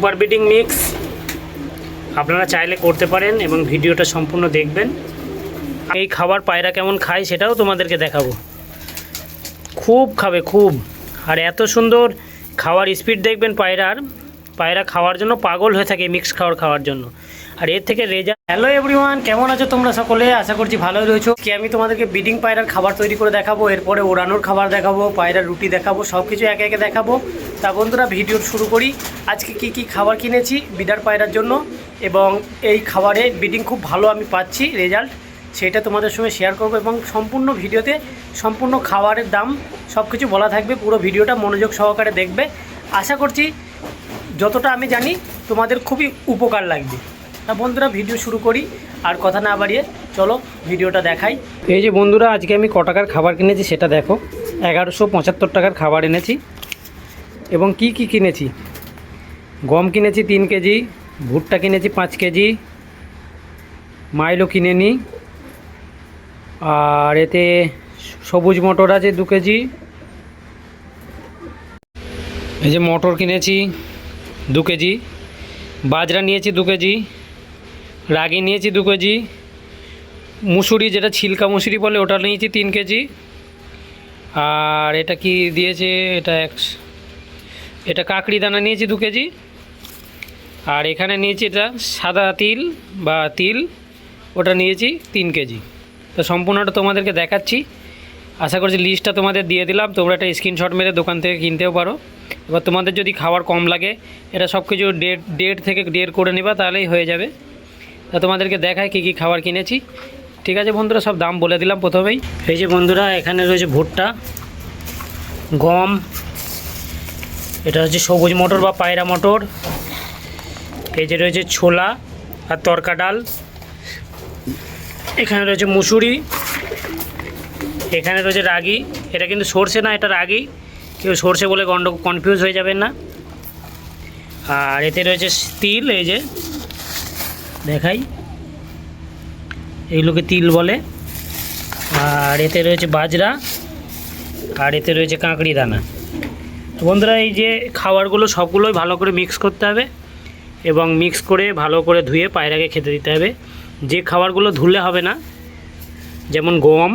Super bidding mix আপনারা চাইলে করতে পারেন এবং ভিডিওটা সম্পূর্ণ দেখবেন। এই খাবার পায়রা কেমন খায় সেটাও তোমাদেরকে দেখাবো। খুব খাবে খুব, আর এত সুন্দর খাওয়ার স্পিড দেখবেন পায়রা খাওয়ার জন্য পাগল হয়ে থাকে মিক্স খাওয়ার জন্য। আর এর থেকে রেজাল্ট। হ্যালো এভরিওয়ান, কেমন আছো তোমরা সকলে? আশা করছি ভালোই রয়েছো। কি আমি তোমাদেরকে বিডিং পায়রার খাবার তৈরি করে দেখাবো, এরপরে ওড়ানোর খাবার দেখাবো, পায়রার রুটি দেখাবো, সব কিছু একে একে দেখাবো। তা বন্ধুরা ভিডিও শুরু করি। আজকে কি খাবার কিনেছি বিডার পায়রার জন্য, এবং এই খাবারে বিডিং খুব ভালো আমি পাচ্ছি রেজাল্ট, সেটা তোমাদের সঙ্গে শেয়ার করবো। এবং সম্পূর্ণ ভিডিওতে সম্পূর্ণ খাবারের দাম সব কিছু বলা থাকবে। পুরো ভিডিওটা মনোযোগ সহকারে দেখবে। আশা করছি যতটা আমি জানি তোমাদের খুবই উপকার লাগবে। তা বন্ধুরা ভিডিও শুরু করি, আর কথা না বাড়িয়ে চলো ভিডিওটা দেখাই। এই যে বন্ধুরা আজকে আমি ক টাকার খাবার কিনেছি সেটা দেখো। 1175 টাকার খাবার এনেছি। এবং কি কিনেছি, গম কিনেছি 3 কেজি, ভুট্টা কিনেছি 5 কেজি, মাইলো কিনে নিই, আর এতে সবুজ মটর আছে 2 কেজি, এই যে মটর কিনেছি 2 কেজি, বাজরা নিয়েছি 2 কেজি, রাগি নিয়েছি 2 কেজি, মুসুরি যেটা ছিলকা মুসুরি বলে ওটা নিয়েছি 3 কেজি, আর এটা কি দিয়েছে, এটা কাকড়ি দানা নিয়েছি 2 কেজি, আর এখানে নিয়েছি এটা সাদা তিল বা তিল, ওটা নিয়েছি 3 কেজি। তো সম্পূর্ণটা তোমাদেরকে দেখাচ্ছি। আশা করছি লিস্টটা তোমাদের দিয়ে দিলাম, তোমরা একটা স্ক্রিনশট মেরে দোকান থেকে কিনতেও পারো। এবার তোমাদের যদি খাবার কম লাগে এটা সব কিছু ডেট থেকে করে নেবা, তাহলেই হয়ে যাবে। তা তোমাদেরকে দেখায় কি খাবার কিনেছি। ঠিক আছে বন্ধুরা, সব দাম বলে দিলাম প্রথমেই। এই যে বন্ধুরা এখানে রয়েছে ভুট্টা, গম, এটা হচ্ছে সবুজ মটর বা পায়রা মটর, এই যে রয়েছে ছোলা আর তরকা ডাল, এখানে রয়েছে মুসুরি, এখানে রয়েছে রাগি। এটা কিন্তু সর্ষে না, এটা রাগি, কেউ সর্ষে বলে কনফিউজ হয়ে যাবেন না। আর এতে রয়েছে তিল, এই যে দেখাই, এইগুলোকে তিল বলে। আর এতে রয়েছে বাজরা, আর এতে রয়েছে কাঁকড়ি দানা। তো বন্ধুরা এই যে খাবারগুলো সবগুলোই ভালো করে মিক্স করতে হবে, এবং মিক্স করে ভালো করে ধুয়ে পায়রাকে খেতে দিতে হবে। যে খাবারগুলো ধুলে হবে না, যেমন গম,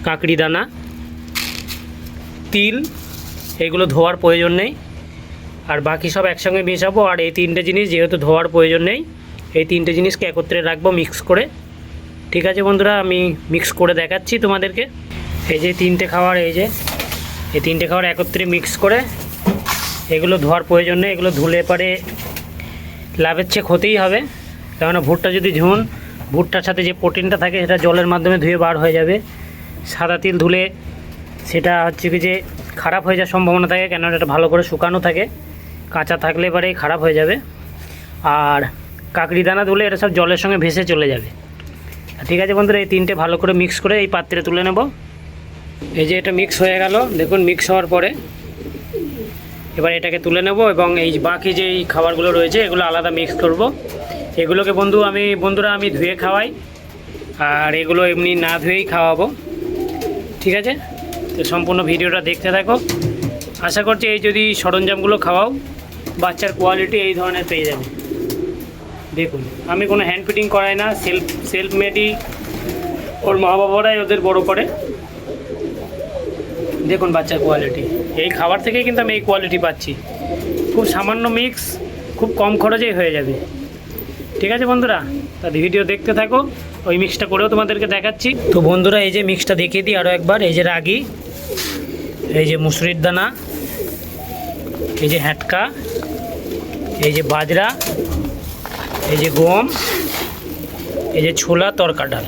কাঁকড়ি দানা, তিল, এগুলো ধোয়ার প্রয়োজন নেই। আর বাকি সব একসঙ্গে মেশাবো। আর এই 3টে জিনিস যেহেতু ধোয়ার প্রয়োজন নেই, এই 3টে জিনিসকে একত্রে রাখবো মিক্স করে। ঠিক আছে বন্ধুরা, আমি মিক্স করে দেখাচ্ছি তোমাদেরকে। এই যে 3টে খাবার, এই 3টে খাবার একত্রে মিক্স করে, এগুলো ধোয়ার প্রয়োজন নেই। এগুলো ধুলে পরে লাভের চেক হতেই হবে, কেননা ভুট্টা যদি ভুট্টার সাথে যে প্রোটিনটা থাকে সেটা জলের মাধ্যমে ধুয়ে বার হয়ে যাবে। সাদা তিল ধুলে সেটা হচ্ছে কি যে খারাপ হয়ে যাওয়ার সম্ভাবনা থাকে, কেননা এটা ভালো করে শুকানো থাকে, কাঁচা থাকলে পরেই খারাপ হয়ে যাবে। আর কাকড়ি দানা ধুলে এটা সব জলের সঙ্গে ভেসে চলে যাবে। ঠিক আছে বন্ধুরা, এই 3টে ভালো করে মিক্স করে এই পাত্রে তুলে নেব। এই যে এটা মিক্স হয়ে গেল, দেখুন মিক্স হওয়ার পরে এবার এটাকে তুলে নেব, এবং এই বাকি যে এই খাবারগুলো রয়েছে এগুলো আলাদা মিক্স করব। এগুলোকে বন্ধুরা আমি ধুয়ে খাওয়াই, আর এগুলো এমনি না ধুয়েই খাওয়াবো। ঠিক আছে, তো সম্পূর্ণ ভিডিওটা দেখতে থাকো। আশা করছি এই যদি সরঞ্জামগুলো খাওয়াও, বাচ্চার কোয়ালিটি এই ধরনের পেয়ে যাবে। দেখুন আমি কোনো হ্যান্ড ফিটিং করাই না, সেলফ মেডই ওর মা বাবারাই ওদের বড় করে। দেখুন বাচ্চার কোয়ালিটি, এই খাবার থেকেই কিন্তু আমি এই কোয়ালিটি পাচ্ছি। খুব সামান্য মিক্স, খুব কম খরচেই হয়ে যাবে। ঠিক আছে বন্ধুরা, তা ভিডিও দেখতে থাকো, ওই মিক্সটা করেও তোমাদেরকে দেখাচ্ছি। তো বন্ধুরা এই যে মিক্সটা দেখিয়ে দিই আরও একবার। এই যে রাগি, এই যে মুসুরির দানা, এই যে হ্যাটকা, এই যে বাজরা, এই যে গম, এই যে ছোলা, তরকা ডাল,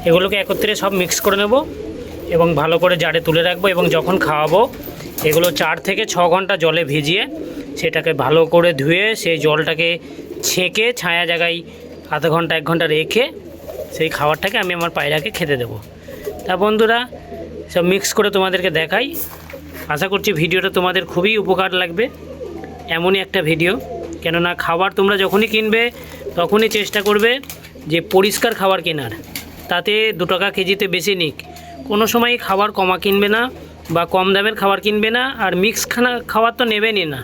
এগুলোকে একত্রে সব মিক্স করে নেব এবং ভালো করে জারে তুলে রাখবো। এবং যখন খাওয়াবো এগুলো 4 থেকে 6 ঘন্টা জলে ভিজিয়ে সেটাকে ভালো করে ধুয়ে সেই জলটাকে ছেঁকে ছায়া জায়গায় আধা ঘন্টা 1 ঘন্টা রেখে সেই খাবারটাকে আমি আমার পায়রাকে খেতে দেবো। তা বন্ধুরা সব মিক্স করে তোমাদেরকে দেখাই। আশা করছি ভিডিওটা তোমাদের খুবই উপকার লাগবে। এমনই একটা ভিডিও, কেননা খাবার তোমরা যখনই কিনবে তখনই চেষ্টা করবে যে পরিষ্কার খাবার কেনার, তাতে 2 টাকা কেজিতে বেশি নিক। কোনো সময় খাবার কমা কিনবে না বা কম দামের খাবার কিনবে না, আর মিক্স খাবার তো নেবেনই না।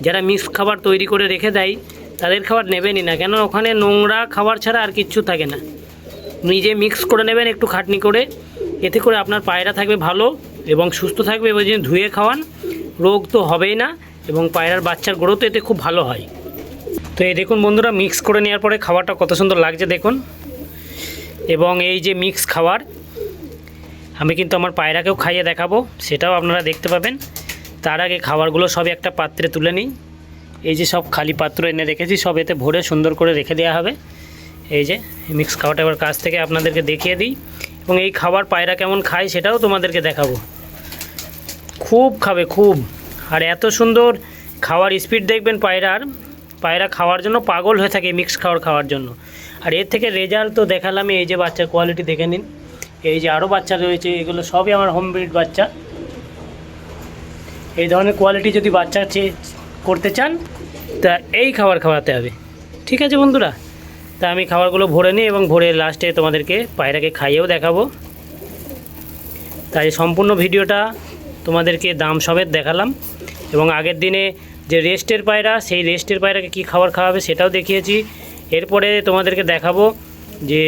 যারা মিক্স খাবার তৈরি করে রেখে দেয় তাদের খাবার নেবেনই না, কেন ওখানে নোংরা খাবার ছাড়া আর কিচ্ছু থাকে না। নিজে মিক্স করে নেবেন একটু খাটনি করে, এতে করে আপনার পায়রা থাকবে ভালো এবং সুস্থ থাকবে, এবং যদি ধুয়ে খাওয়ান রোগ তো হবেই না, এবং পায়রার বাচ্চার গ্রোথ এতে খুব ভালো হয়। তো এই দেখুন বন্ধুরা, মিক্স করে নেওয়ার পরে খাবারটা কত সুন্দর লাগছে দেখুন। এবং এই যে মিক্স খাবার আমি কিন্তু আমার পায়রাকেও খাইয়ে দেখাবো, সেটাও আপনারা দেখতে পাবেন। তার আগে খাবারগুলো সব একটা পাত্রে তুলে নিই। এই যে সব খালি পাত্র এনে রেখেছি, সব এতে ভরে সুন্দর করে রেখে দেওয়া হবে। এই যে মিক্স খাবারটা এবার কাছ থেকে আপনাদেরকে দেখিয়ে দিই, এবং এই খাবার পায়রা কেমন খায় সেটাও তোমাদেরকে দেখাবো। খুব খাবে খুব, আর এত সুন্দর খাওয়ার স্পিড দেখবেন পায়রা খাওয়ার জন্য পাগল হয়ে থাকে মিক্স খাবার খাওয়ার জন্য। আর এর থেকে রেজাল্ট তো দেখালাম, এই যে বাচ্চার কোয়ালিটি দেখে নিন। এই যে আরও বাচ্চা রয়েছে, এগুলো সবই আমার হোম ব্রিড বাচ্চা। এই ধরনের কোয়ালিটি যদি বাচ্চা করতে চান তা এই খাবার খাওয়াতে হবে, ঠিক আছে বন্ধুরা। তা আমি খাবারগুলো ভরে নিই এবং ভরে লাস্টে তোমাদেরকে পায়রাকে খাইয়েও দেখাবো। তাই সম্পূর্ণ ভিডিওটা তোমাদেরকে দাম সমেত দেখালাম, এবং আগের দিনে যে রেস্টের পায়রা, সেই রেস্টের পায়রাকে কী খাবার খাওয়াবে সেটাও দেখিয়েছি। এরপরে তোমাদেরকে দেখাবো যে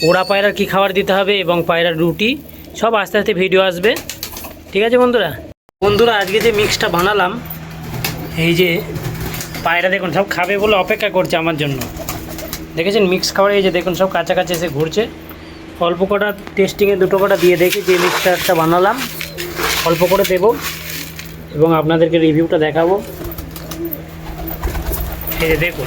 ওড়া পায়রার কী খাবার দিতে হবে এবং পায়রার রুটি, সব আস্তে আস্তে ভিডিও আসবে, ঠিক আছে বন্ধুরা আজকে যে মিক্সটা বানালাম, এই যে পায়রা দেখুন সব খাবে বলে অপেক্ষা করছে আমার জন্য, দেখেছেন মিক্স খাবার। এই যে দেখুন সব কাছাকাছি এসে ঘুরছে। অল্প কটা টেস্টিংয়ে 2 কটা দিয়ে দেখি যে মিক্সচারটা বানালাম, অল্প করে দেব এবং আপনাদেরকে রিভিউটা দেখাবো। এই যে দেখুন,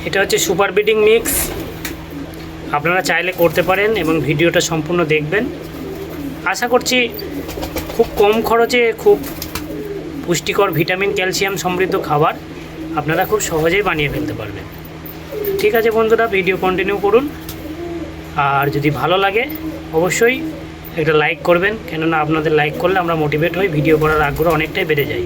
এটা হচ্ছে সুপার ব্রিডিং মিক্স। আপনারা চাইলে করতে পারেন এবং ভিডিওটা সম্পূর্ণ দেখবেন। আশা করছি খুব কম খরচে খুব পুষ্টিকর ভিটামিন ক্যালসিয়াম সমৃদ্ধ খাবার আপনারা খুব সহজেই বানিয়ে ফেলতে পারবেন। ঠিক আছে বন্ধুরা, ভিডিও কন্টিনিউ করুন। আর যদি ভালো লাগে অবশ্যই একটা লাইক করবেন, কেননা আপনাদের লাইক করলে আমরা মোটিভেট হই, ভিডিও করার আগ্রহ অনেকটাই বেড়ে যায়।